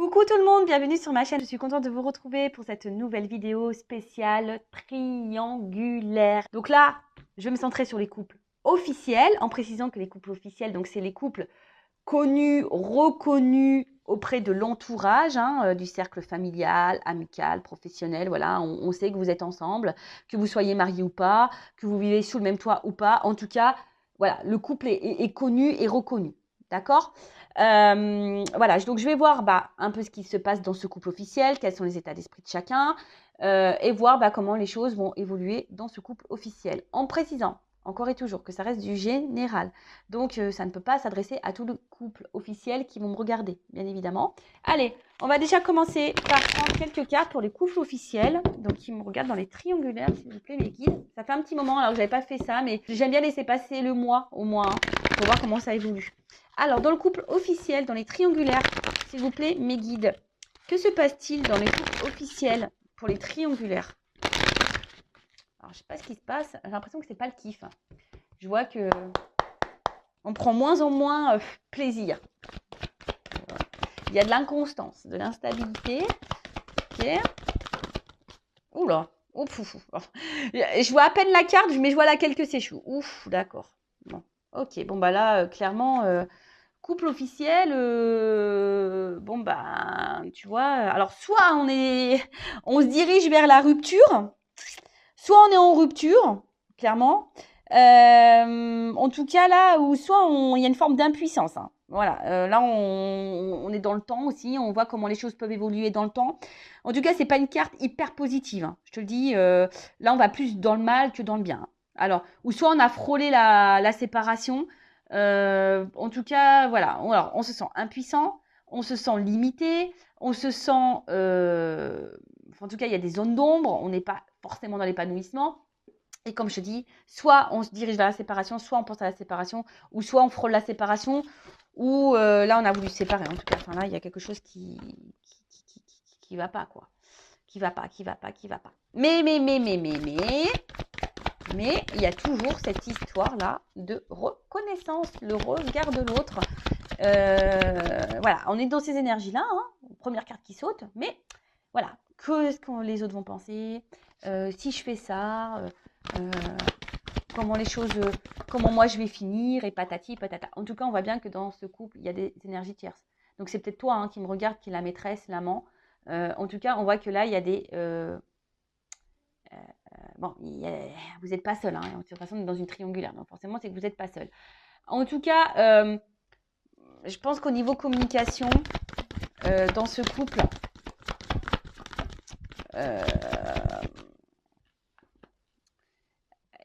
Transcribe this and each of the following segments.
Coucou tout le monde, bienvenue sur ma chaîne. Je suis contente de vous retrouver pour cette nouvelle vidéo spéciale triangulaire. Donc là, je vais me centrer sur les couples officiels, en précisant que les couples officiels, donc c'est les couples connus, reconnus auprès de l'entourage, du cercle familial, amical, professionnel. Voilà, on sait que vous êtes ensemble, que vous soyez mariés ou pas, que vous vivez sous le même toit ou pas. En tout cas, voilà, le couple est connu et reconnu. D'accord? Voilà, donc je vais voir un peu ce qui se passe dans ce couple officiel, quels sont les états d'esprit de chacun, et voir comment les choses vont évoluer dans ce couple officiel. En précisant, encore et toujours, que ça reste du général. Donc, ça ne peut pas s'adresser à tout le couple officiel qui vont me regarder, bien évidemment. Allez, on va déjà commencer par prendre quelques cartes pour les couples officiels. Donc, qui me regardent dans les triangulaires, s'il vous plaît, les guides. Ça fait un petit moment, alors que je n'avais pas fait ça, mais j'aime bien laisser passer le mois, au moins, pour voir comment ça évolue. Alors, dans le couple officiel, dans les triangulaires, s'il vous plaît, mes guides, que se passe-t-il dans les couples officiels pour les triangulaires? Alors, je ne sais pas ce qui se passe. J'ai l'impression que ce n'est pas le kiff. Je vois que on prend moins en moins plaisir. Il y a de l'inconstance, de l'instabilité. Ok. Oula. Ouf, ouf, ouf. Je vois à peine la carte, mais je vois laquelle que c'est chou. Ouf, d'accord. Bon. Ok, bon là, clairement... couple officiel, tu vois, alors soit on se dirige vers la rupture, soit on est en rupture, clairement. En tout cas, là, ou soit il y a une forme d'impuissance. Voilà, là, on est dans le temps aussi, on voit comment les choses peuvent évoluer dans le temps. En tout cas, c'est pas une carte hyper positive. Je te le dis, là, on va plus dans le mal que dans le bien. Alors, ou soit on a frôlé la séparation, en tout cas, voilà. Alors, on se sent impuissant, on se sent limité, on se sent... en tout cas, il y a des zones d'ombre, on n'est pas forcément dans l'épanouissement. Et comme je te dis, soit on se dirige vers la séparation, soit on pense à la séparation, ou soit on frôle la séparation, ou là, on a voulu se séparer. En tout cas, là, il y a quelque chose qui va pas, quoi. Qui va pas. Mais il y a toujours cette histoire-là de reconnaissance, le regard de l'autre. Voilà, on est dans ces énergies-là, première carte qui saute, mais voilà, qu'est-ce que les autres vont penser, si je fais ça, comment les choses, comment moi je vais finir, et patati, patata. En tout cas, on voit bien que dans ce couple, il y a des énergies tierces. Donc c'est peut-être toi qui me regarde, qui est la maîtresse, l'amant. En tout cas, on voit que là, il y a des... bon, vous n'êtes pas seul. De toute façon, on est dans une triangulaire. Donc forcément, c'est que vous n'êtes pas seul. En tout cas, je pense qu'au niveau communication, dans ce couple,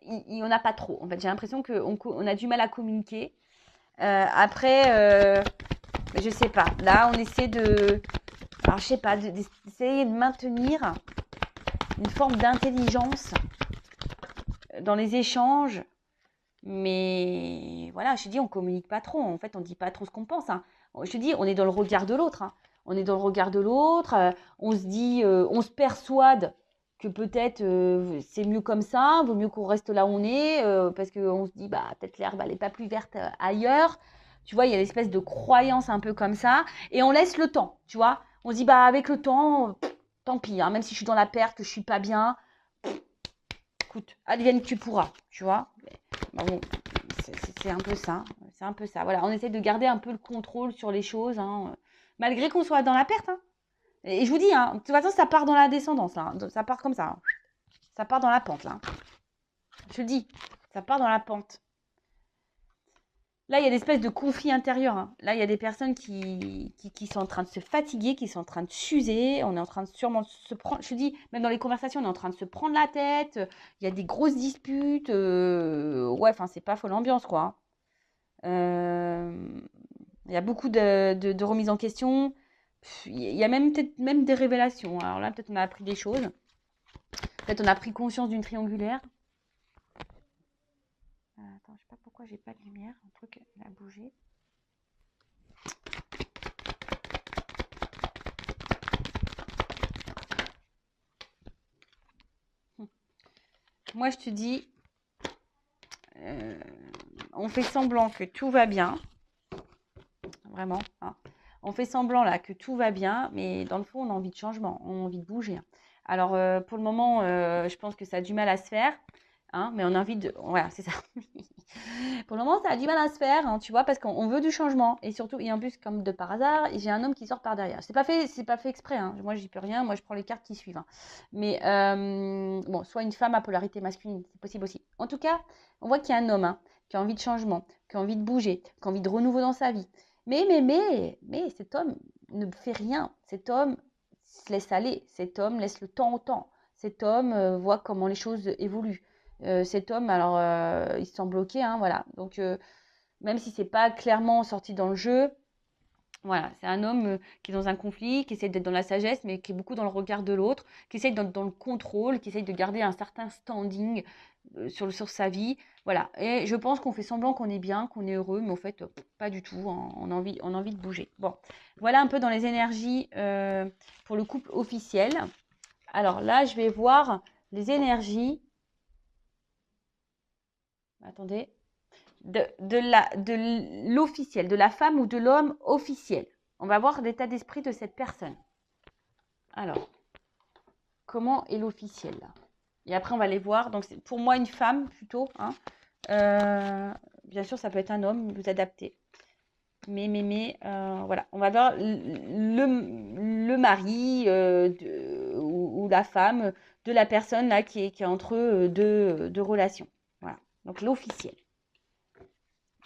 il n'y en a pas trop. En fait, j'ai l'impression qu'on a du mal à communiquer. Après, je sais pas. Là, on essaie de... Alors, je sais pas, d'essayer de maintenir une forme d'intelligence dans les échanges. Mais voilà, je te dis, on communique pas trop. En fait, on dit pas trop ce qu'on pense. Je te dis, on est dans le regard de l'autre. On est dans le regard de l'autre. On se dit, on se persuade que peut-être c'est mieux comme ça. Vaut mieux qu'on reste là où on est. Parce qu'on se dit, peut-être l'herbe, elle n'est pas plus verte ailleurs. Tu vois, il y a l'espèce de croyance un peu comme ça. Et on laisse le temps, tu vois. On se dit, avec le temps, tant pis. Même si je suis dans la perte, que je suis pas bien. Écoute, advienne que tu pourras, tu vois. Bon, c'est un peu ça. C'est un peu ça. Voilà, on essaie de garder un peu le contrôle sur les choses, malgré qu'on soit dans la perte. Et je vous dis, de toute façon, ça part dans la descendance, là. Ça part comme ça. Ça part dans la pente, là. Je le dis, ça part dans la pente. Là, il y a des espèces de conflits intérieurs. Là, il y a des personnes qui sont en train de se fatiguer, qui sont en train de s'user. On est en train de sûrement se prendre... Je te dis, même dans les conversations, on est en train de se prendre la tête. Il y a des grosses disputes. Ouais, c'est pas folle ambiance, quoi. Il y a beaucoup de remises en question. Il y a peut-être même des révélations. Alors là, peut-être on a appris des choses. Peut-être on a pris conscience d'une triangulaire. Attends, je sais pas pourquoi j'ai pas de lumière. Un truc a bougé. Moi, je te dis, on fait semblant que tout va bien. Vraiment. On fait semblant là que tout va bien, mais dans le fond, on a envie de changement, on a envie de bouger. Alors, pour le moment, je pense que ça a du mal à se faire, hein, mais on a envie de... Voilà, c'est ça. Pour le moment, ça a du mal à se faire, hein, tu vois, parce qu'on veut du changement. Et surtout, et en plus, comme de par hasard, j'ai un homme qui sort par derrière. C'est pas fait exprès, hein. Moi, j'y peux rien. Moi, je prends les cartes qui suivent, hein. Mais, bon, soit une femme à polarité masculine, c'est possible aussi. En tout cas, on voit qu'il y a un homme, hein, qui a envie de changement, qui a envie de bouger, qui a envie de renouveau dans sa vie. Mais cet homme ne fait rien. Cet homme se laisse aller. Cet homme laisse le temps au temps. Cet homme voit comment les choses évoluent. Cet homme, alors, il se sent bloqué, hein, voilà. Donc, même si c'est pas clairement sorti dans le jeu, voilà, c'est un homme qui est dans un conflit, qui essaie d'être dans la sagesse, mais qui est beaucoup dans le regard de l'autre, qui essaie d'être dans le contrôle, qui essaie de garder un certain standing sur sa vie. Voilà. Et je pense qu'on fait semblant qu'on est bien, qu'on est heureux, mais en fait, pas du tout, hein. On a envie de bouger. Bon, voilà un peu dans les énergies pour le couple officiel. Alors là, je vais voir les énergies. Attendez. De l'officiel, de la femme ou de l'homme officiel. On va voir l'état d'esprit de cette personne. Alors, comment est l'officiel là? Et après, on va les voir. Donc, c'est pour moi une femme plutôt, hein. Bien sûr, ça peut être un homme, vous adaptez. Mais voilà, on va voir le mari ou la femme de la personne là qui est entre deux relations. Voilà, donc l'officiel.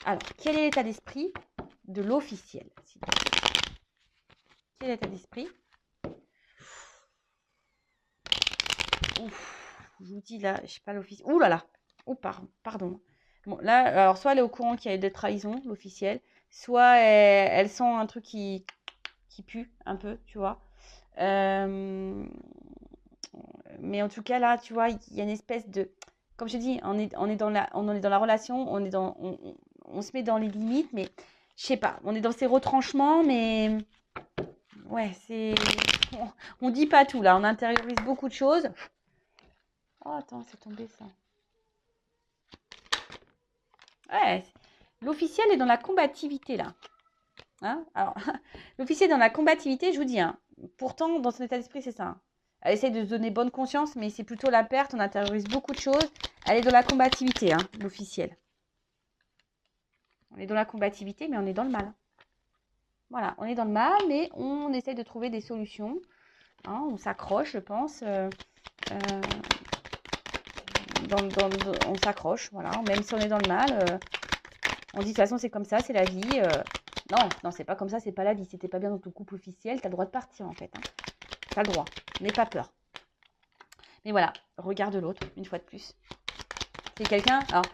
Alors, quel est l'état d'esprit de l'officiel? Quel est l'état d'esprit? Je vous dis là, je sais pas l'officiel. Ouh là là. Oh, pardon. Bon, là, alors, soit elle est au courant qu'il y a des trahisons, l'officiel, soit elle sent un truc qui pue un peu, tu vois. Mais en tout cas, là, tu vois, il y a une espèce de... Comme je dis, on est dans la relation, on se met dans les limites, mais je sais pas, on est dans ces retranchements, mais ouais, on dit pas tout là, on intériorise beaucoup de choses. Oh, attends, c'est tombé ça. Ouais, l'officiel est dans la combativité là. Hein, alors, l'officiel est dans la combativité, je vous dis, hein. Pourtant, dans son état d'esprit, c'est ça, hein. Elle essaie de se donner bonne conscience, mais c'est plutôt la perte, on intériorise beaucoup de choses. Elle est dans la combativité, hein, l'officiel. On est dans la combativité, mais on est dans le mal. Voilà, on est dans le mal, mais on essaie de trouver des solutions. Hein, on s'accroche, je pense. On s'accroche, voilà. Même si on est dans le mal, on dit de toute façon, c'est comme ça, c'est la vie. Non, c'est pas comme ça, c'est pas la vie. Si t'es pas bien dans ton couple officiel, t'as le droit de partir, en fait, hein. T'as le droit, n'aie pas peur. Mais voilà, regarde l'autre, une fois de plus. C'est quelqu'un, alors,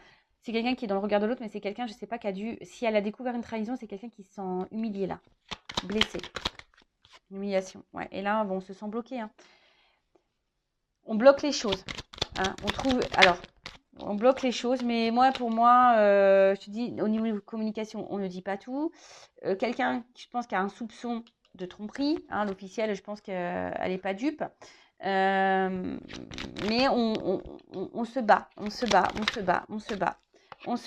c'est quelqu'un qui est dans le regard de l'autre, mais c'est quelqu'un, je sais pas, qui a dû, si elle a découvert une trahison, c'est quelqu'un qui se sent humilié là, blessé. Une humiliation, ouais. Et là, bon, on se sent bloqué, hein. On bloque les choses, hein. On bloque les choses, mais pour moi, je te dis, au niveau de communication, on ne dit pas tout. Quelqu'un, je pense, qui a un soupçon de tromperie, hein, l'officiel, je pense qu'elle n'est pas dupe. Mais on se bat, on se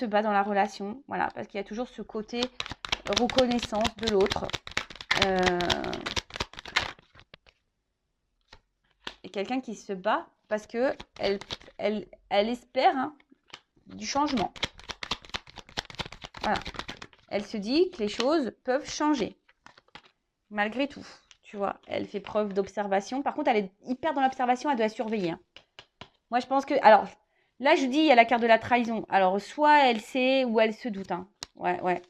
bat dans la relation, voilà, parce qu'il y a toujours ce côté reconnaissance de l'autre. Et quelqu'un qui se bat parce que elle espère, hein, du changement. Voilà. Elle se dit que les choses peuvent changer, malgré tout. Tu vois, elle fait preuve d'observation. Par contre, elle est hyper dans l'observation, elle doit surveiller, hein. Moi, je pense que... Alors, là, je dis, il y a la carte de la trahison. Alors, soit elle sait ou elle se doute, hein. Ouais.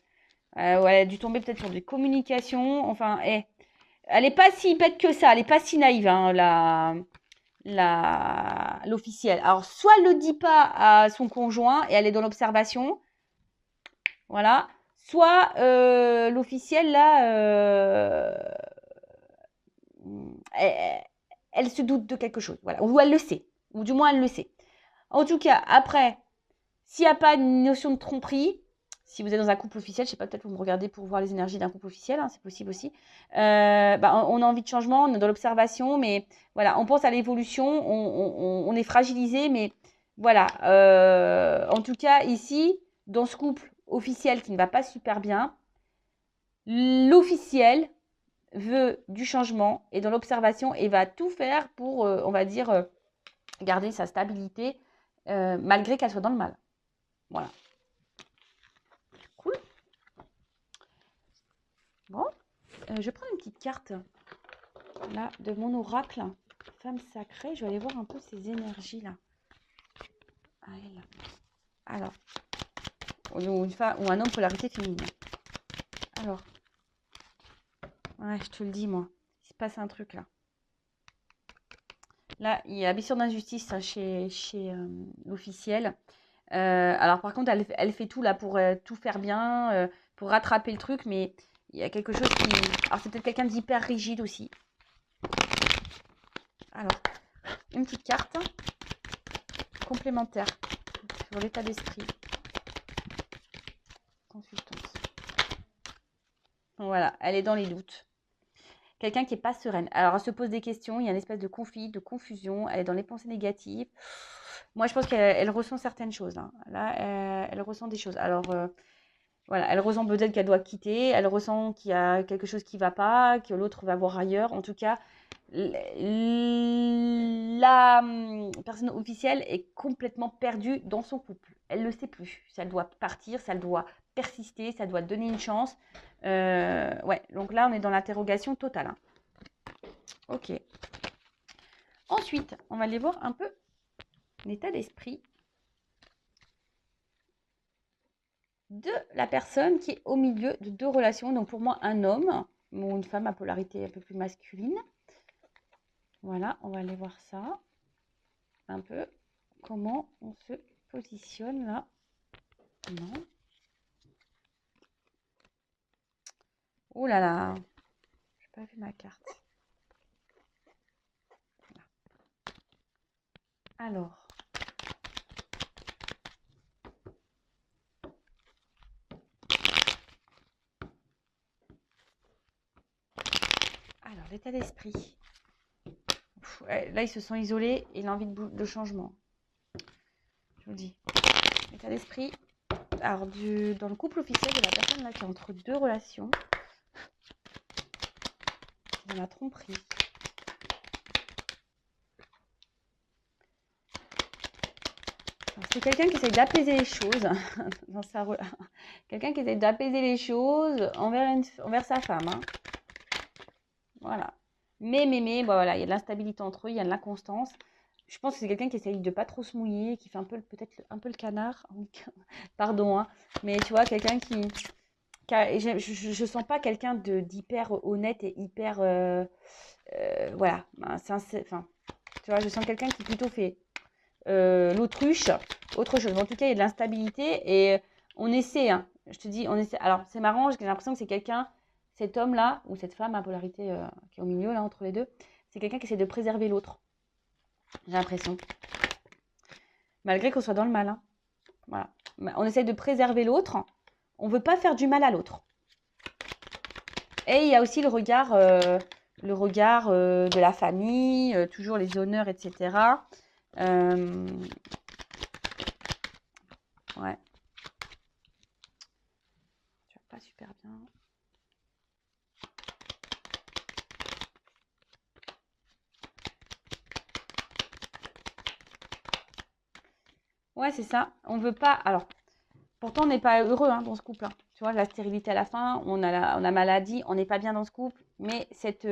Elle a dû tomber peut-être sur des communications. Enfin, elle n'est pas si bête que ça. Elle n'est pas si naïve, hein, l'officielle. Alors, soit elle ne le dit pas à son conjoint et elle est dans l'observation. Voilà. Soit l'officielle, là... elle se doute de quelque chose, voilà, ou elle le sait, ou du moins elle le sait. En tout cas, après, s'il n'y a pas une notion de tromperie, si vous êtes dans un couple officiel, je sais pas, peut-être vous me regardez pour voir les énergies d'un couple officiel, hein, c'est possible aussi. On a envie de changement, on est dans l'observation, mais voilà, on pense à l'évolution, on est fragilisé, mais voilà. En tout cas, ici, dans ce couple officiel qui ne va pas super bien, l'officiel veut du changement, est dans l'observation et va tout faire pour, on va dire, garder sa stabilité malgré qu'elle soit dans le mal. Voilà. Cool. Bon, je prends une petite carte là de mon oracle, femme sacrée. Je vais aller voir un peu ces énergies là. Allez, là. Alors, ou un homme polarité féminine. Alors, ouais, je te le dis moi, il se passe un truc là. Là, il y a blessure d'injustice chez l'officiel. Alors par contre, elle fait tout là pour tout faire bien, pour rattraper le truc, mais il y a quelque chose qui... Alors c'est peut-être quelqu'un d'hyper rigide aussi. Alors, une petite carte complémentaire sur l'état d'esprit. Consultante. Voilà, elle est dans les doutes. Quelqu'un qui n'est pas sereine. Alors, elle se pose des questions, il y a une espèce de conflit, de confusion, elle est dans les pensées négatives. Moi, je pense qu'elle ressent certaines choses. Hein. Là, elle ressent des choses. Alors, voilà, elle ressent peut-être qu'elle doit quitter, elle ressent qu'il y a quelque chose qui ne va pas, que l'autre va voir ailleurs. En tout cas, la personne officielle est complètement perdue dans son couple. Elle ne le sait plus. Ça doit partir, ça doit persister, ça doit donner une chance. Ouais, donc là, on est dans l'interrogation totale. Hein. Ok. Ensuite, on va aller voir un peu l'état d'esprit de la personne qui est au milieu de deux relations. Donc pour moi, un homme ou une femme à polarité un peu plus masculine. Voilà, on va aller voir ça. Un peu comment on se positionne là. Non. Oh là là, j'ai pas vu ma carte. Voilà. Alors. Alors, l'état d'esprit. Là, il se sent isolé et il a envie de changement. Je vous le dis. L'état d'esprit. Alors, dans le couple officiel de la personne là qui est entre deux relations. Dans la tromperie. C'est quelqu'un qui essaye d'apaiser les choses dans sa quelqu'un qui essaye d'apaiser les choses envers sa femme. Hein. Voilà. Mais, bon, voilà, il y a de l'instabilité entre eux, il y a de l'inconstance. Je pense que c'est quelqu'un qui essaye de pas trop se mouiller, qui fait peut-être un peu le canard. Pardon, hein. Mais tu vois, quelqu'un je sens pas quelqu'un d'hyper honnête et hyper voilà. Enfin, tu vois, je sens quelqu'un qui plutôt fait l'autruche, autre chose. En tout cas, il y a de l'instabilité et on essaie, hein, je te dis, on essaie. Alors, c'est marrant, j'ai l'impression que c'est quelqu'un, cet homme-là, ou cette femme à polarité qui est au milieu, là, entre les deux, c'est quelqu'un qui essaie de préserver l'autre. J'ai l'impression. Malgré qu'on soit dans le mal. Hein. Voilà. On essaie de préserver l'autre. On ne veut pas faire du mal à l'autre. Et il y a aussi le regard de la famille, toujours les honneurs, etc. Ouais. Tu vois pas super bien. Ouais, c'est ça. On veut pas. Alors, pourtant, on n'est pas heureux hein, dans ce couple. Hein. Tu vois, la stérilité à la fin, on a maladie, on n'est pas bien dans ce couple. Mais cette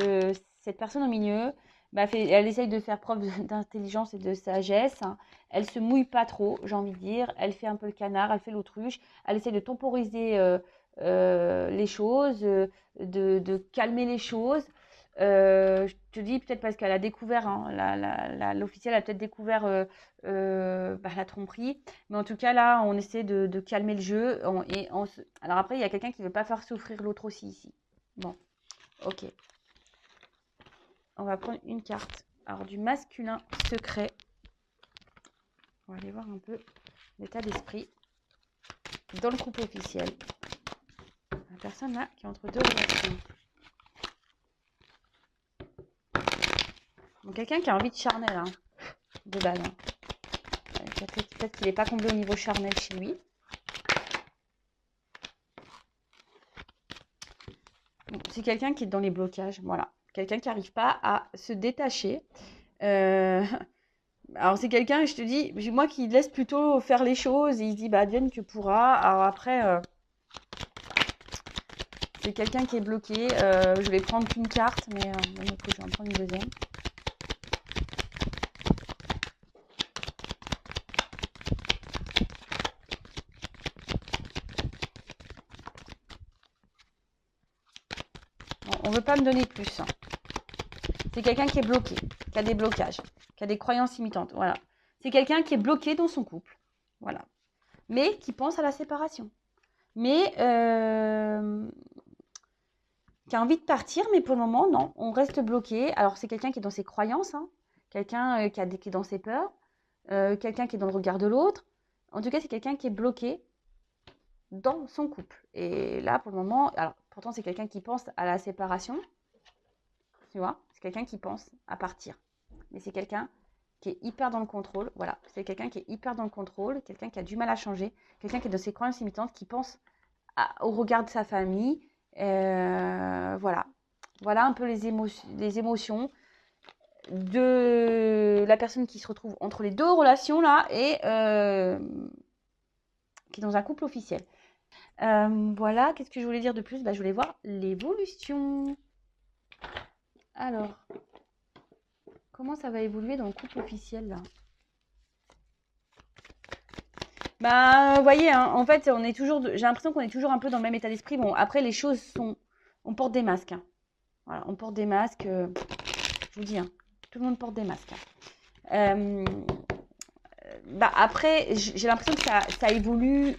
personne au milieu, bah, elle essaye de faire preuve d'intelligence et de sagesse. Hein. Elle se mouille pas trop, j'ai envie de dire. Elle fait un peu le canard, elle fait l'autruche. Elle essaie de temporiser les choses, de calmer les choses. Je te dis peut-être parce qu'elle a découvert, hein, l'officiel a peut-être découvert la tromperie. Mais en tout cas, là, on essaie de calmer le jeu. Alors après, il y a quelqu'un qui ne veut pas faire souffrir l'autre aussi ici. Bon, ok. On va prendre une carte. Alors, du masculin secret. On va aller voir un peu l'état d'esprit dans le couple officiel. La personne là qui est entre deux relations. Donc, quelqu'un qui a envie de charnel, hein, de base. Hein. Peut-être qu'il n'est pas comblé au niveau charnel chez lui. Bon, c'est quelqu'un qui est dans les blocages, voilà. Quelqu'un qui n'arrive pas à se détacher. Alors, c'est quelqu'un, je te dis, moi qui laisse plutôt faire les choses, et il se dit, bah, advienne que pourra. Alors après, c'est quelqu'un qui est bloqué. Je vais prendre qu'une carte, mais il faut que j'en prenne une deuxième. On ne veut pas me donner plus. C'est quelqu'un qui est bloqué, qui a des blocages, qui a des croyances limitantes. Voilà. C'est quelqu'un qui est bloqué dans son couple. Voilà. Mais qui pense à la séparation. Mais qui a envie de partir, mais pour le moment, non. On reste bloqué. Alors, c'est quelqu'un qui est dans ses croyances, hein. Quelqu'un qui est dans ses peurs, quelqu'un qui est dans le regard de l'autre. En tout cas, c'est quelqu'un qui est bloqué dans son couple. Et là, pour le moment, alors, pourtant, c'est quelqu'un qui pense à la séparation. Tu vois, c'est quelqu'un qui pense à partir. Mais c'est quelqu'un qui est hyper dans le contrôle. Voilà, c'est quelqu'un qui est hyper dans le contrôle, quelqu'un qui a du mal à changer, quelqu'un qui est dans ses croyances limitantes, qui pense au regard de sa famille. Voilà. Voilà un peu les émotions de la personne qui se retrouve entre les deux relations là et qui est dans un couple officiel. Voilà, qu'est-ce que je voulais dire de plus? Je voulais voir l'évolution. Alors, comment ça va évoluer dans le couple officiel là? Vous voyez, hein, en fait, on est toujours, j'ai l'impression qu'on est toujours un peu dans le même état d'esprit. Bon, après, les choses sont, on porte des masques. Hein. Voilà, on porte des masques. Je vous dis, hein, tout le monde porte des masques. Hein. Après, j'ai l'impression que ça évolue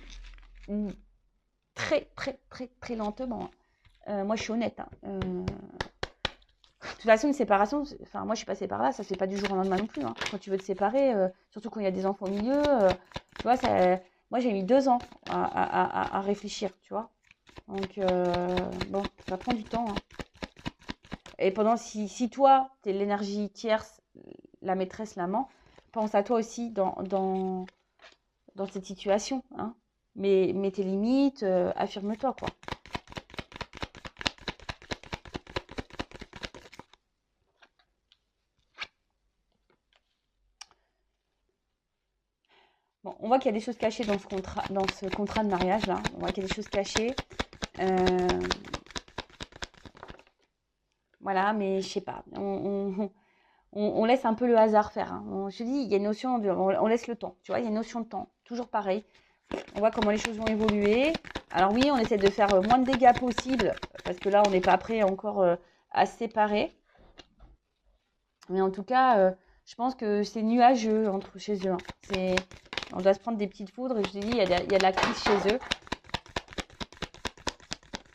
très, très, très, très lentement. Moi, je suis honnête. Hein. De toute façon, une séparation, enfin, moi, je suis passée par là, ça se fait pas du jour au lendemain non plus. Hein. Quand tu veux te séparer, surtout quand il y a des enfants au milieu, tu vois, moi, j'ai mis 2 ans à réfléchir, tu vois. Donc, bon, ça prend du temps. Hein. Et si toi, tu es l'énergie tierce, la maîtresse, l'amant, pense à toi aussi dans cette situation. Hein. Mets tes limites, affirme-toi, quoi. Bon, on voit qu'il y a des choses cachées dans ce contrat de mariage là. On voit qu'il y a des choses cachées. Voilà, mais je sais pas. On laisse un peu le hasard faire. Hein. Je te dis, il y a une notion, on laisse le temps. Tu vois, il y a une notion de temps. Toujours pareil. On voit comment les choses vont évoluer. Alors oui, on essaie de faire moins de dégâts possible parce que là, on n'est pas prêt encore à se séparer. Mais en tout cas, je pense que c'est nuageux chez eux. Hein. On doit se prendre des petites foudres. Et je te dis, il y a de la crise chez eux.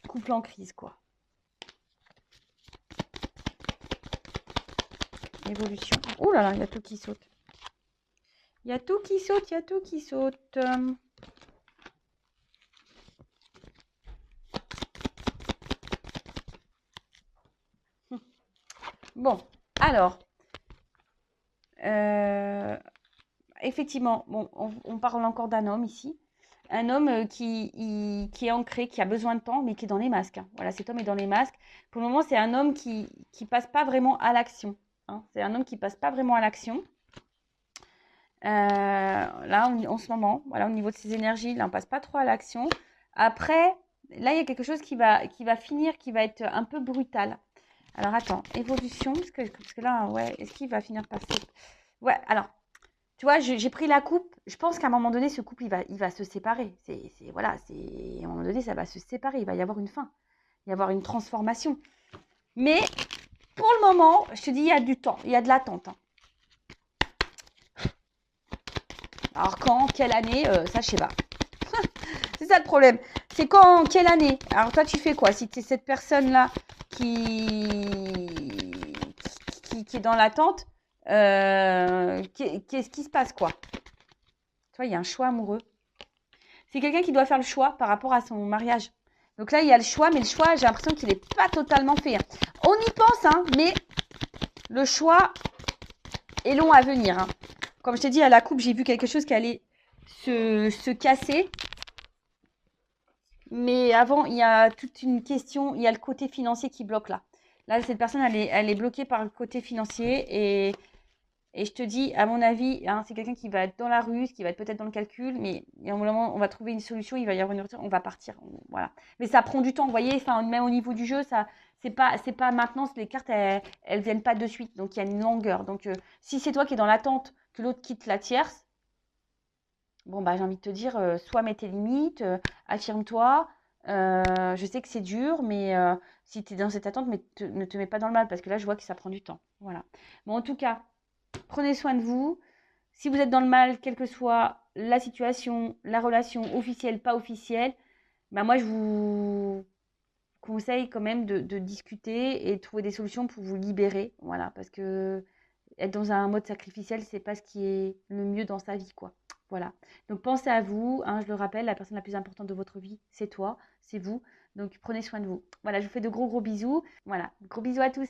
Couple en crise, quoi. Évolution. Oh là là, il y a tout qui saute. Il y a tout qui saute, il y a tout qui saute. Bon, alors. Effectivement, bon, on parle encore d'un homme ici. Un homme qui est ancré, qui a besoin de temps, mais qui est dans les masques. Hein. Voilà, cet homme est dans les masques. Pour le moment, c'est un homme qui passe pas vraiment à l'action. Hein. C'est un homme qui passe pas vraiment à l'action. Là, en ce moment, voilà, au niveau de ses énergies, là, on passe pas trop à l'action. Après, là, il y a quelque chose qui va finir, qui va être un peu brutal. Alors, attends, évolution, parce que là, ouais, est-ce qu'il va finir par... Ouais, alors... Tu vois, j'ai pris la coupe. Je pense qu'à un moment donné, ce couple, il va se séparer. Voilà, à un moment donné, ça va se séparer. Il va y avoir une fin. Il va y avoir une transformation. Mais pour le moment, je te dis, il y a du temps. Il y a de l'attente. Hein. Alors quand, quelle année, ça, je sais pas. C'est ça le problème. C'est quand, quelle année. Alors toi, tu fais quoi? Si tu es cette personne-là qui est dans l'attente, qu'est-ce qui se passe, quoi? Tu vois, il y a un choix amoureux. C'est quelqu'un qui doit faire le choix par rapport à son mariage. Donc là, il y a le choix, mais le choix, j'ai l'impression qu'il n'est pas totalement fait. Hein. On y pense, hein, mais le choix est long à venir. Hein. Comme je t'ai dit, à la coupe, j'ai vu quelque chose qui allait se casser. Mais avant, il y a toute une question, il y a le côté financier qui bloque là. Là, cette personne, elle est bloquée par le côté financier et je te dis, à mon avis, hein, c'est quelqu'un qui va être dans la ruse, qui va être peut-être dans le calcul, mais il y a un moment, on va trouver une solution, il va y avoir une rupture, on va partir. Voilà. Mais ça prend du temps, vous voyez, enfin, même au niveau du jeu, ça, c'est pas maintenant, les cartes, elles viennent pas de suite, donc il y a une longueur. Donc, si c'est toi qui es dans l'attente que l'autre quitte la tierce, bon, bah, j'ai envie de te dire, soit mets tes limites, affirme-toi. Je sais que c'est dur, mais si tu es dans cette attente, mais ne te mets pas dans le mal, parce que là, je vois que ça prend du temps. Voilà. Bon, en tout cas, prenez soin de vous. Si vous êtes dans le mal, quelle que soit la situation, la relation officielle, pas officielle, bah moi, je vous conseille quand même de discuter et de trouver des solutions pour vous libérer. Voilà, parce que être dans un mode sacrificiel, c'est pas ce qui est le mieux dans sa vie, quoi. Voilà. Donc pensez à vous, hein, je le rappelle, la personne la plus importante de votre vie, c'est toi, c'est vous. Donc prenez soin de vous. Voilà, je vous fais de gros bisous. Voilà, gros bisous à tous.